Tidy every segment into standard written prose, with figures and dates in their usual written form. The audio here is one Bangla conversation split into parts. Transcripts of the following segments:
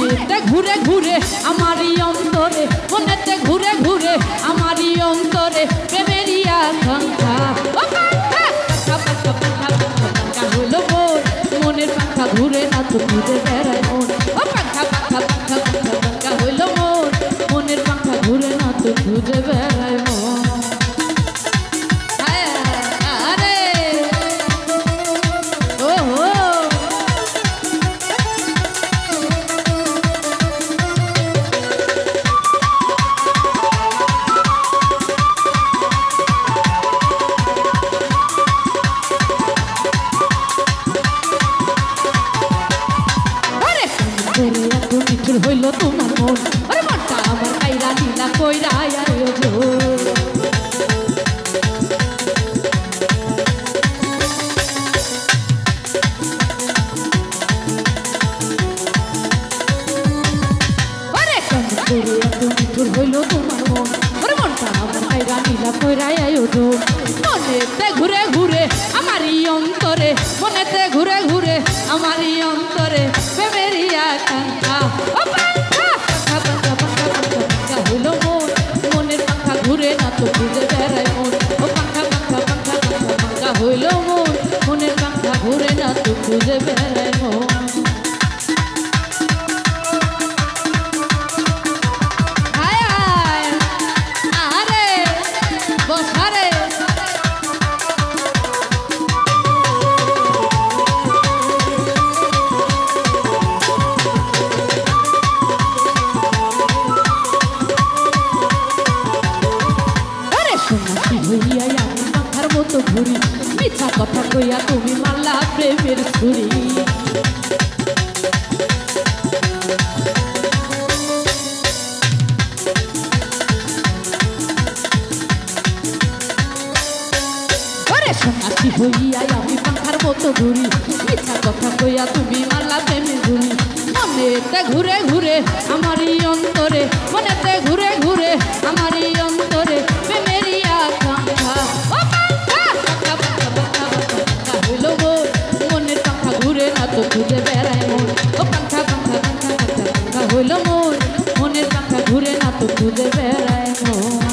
মনেতে ঘুরে ঘুরে আমারই অন্তরে মনেতে ঘুরে ঘুরে আমারই অন্তরে প্রেমেরই আকাঙ্ক্ষা ও পাঙ্খা পাঙ্খা পাঙ্খা পাঙ্খা পাঙ্খা হলো মোর মনের পাঙ্খা ঘুরে না তো ঘুরে বেড়ায় মন ও পাঙ্খা পাঙ্খা পাঙ্খা পাঙ্খা পাঙ্খা হলো মোর মনের পাঙ্খা ঘুরে না তো ঘুরে বেড়ায় মন হইল তোমার মন আরে মনটা আমার কাইরা নীলা কইরা আয়োজন আরে কেমন করে এত নিঠুর হইল তোমার মন আরে মনটা আমার কাইরা নীলা কইরা আয়োজন মনেতে ঘুরে ঘুরে আমারই অন্তরে মনেতে ঘুরে ঘুরে আমারই অন্তরে প্রেমেরই আকাঙ্ক্ষা ও পাঙ্খা পাঙ্খা পাঙ্খা পাঙ্খা পাঙ্খা পাঙ্খা হইলো মোর মনের পাঙ্খা ঘুরে না তো ঘুরে বেড়ায় মন ও পাঙ্খা পাঙ্খা পাঙ্খা পাঙ্খা পাঙ্খা হইলো মোর মনের পাঙ্খা ঘুরে না তো ঘুরে বেড়ায় মন ঘুরি মিছা কথা কইয়া তুমি মারলা প্রেমের ছুরি সন্ন্যাসী হইয়া আমি পাখার মতো ঘুরি মিছা কথা কইয়া তুমি মারলা প্রেমের ঘুরি মনেতে ঘুরে ঘুরে আমারই অন্তরে মনেতে ঘুরে ঘুরে আমারই অন্তরে প্রেমেরই আকাঙ্ক্ষা মনের পাখা ঘুরে না তো ঘুরে বেড়ায় মন ও পাখা পাখা পাখা পাখা পাখা হইল মোর মনের পাখা ঘুরে না তো ঘুরে বেড়ায় মন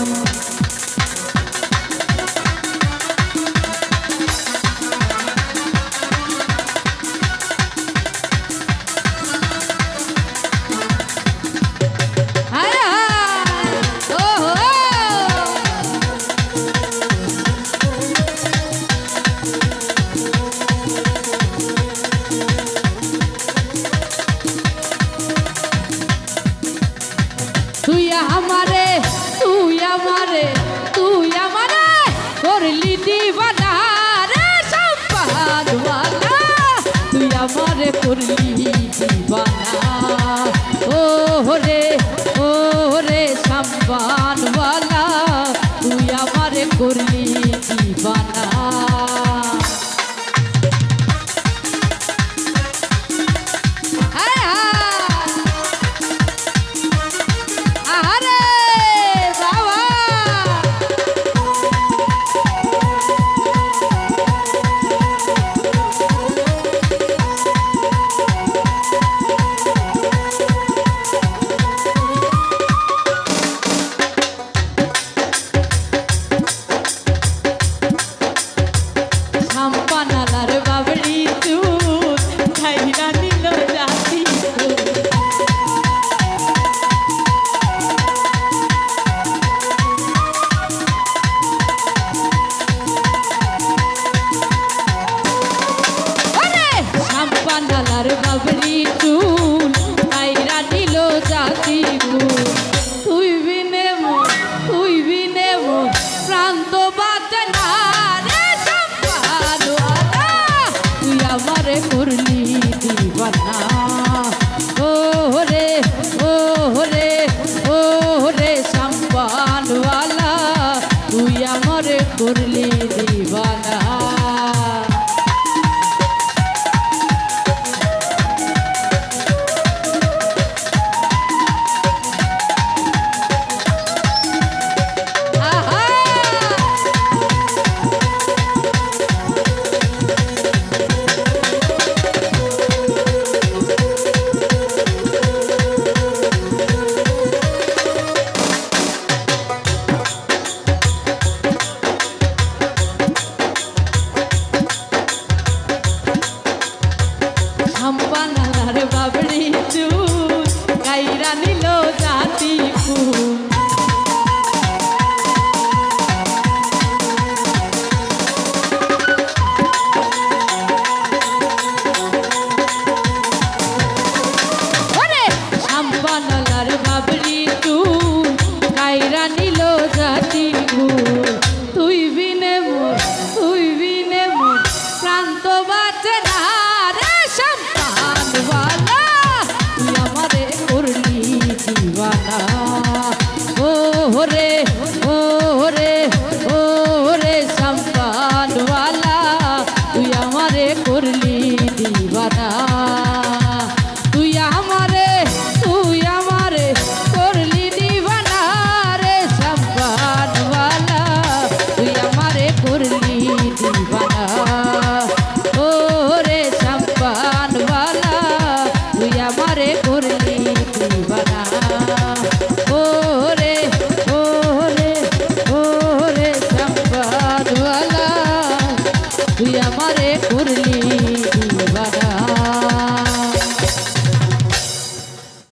তুই আমারে করলি দিবানা রে সম্পাদওয়ালা তুই আমারে করলি দিবানা ও রে সম্পাদওয়ালা তুই আমারে করলি দিবানা করলি দিবানা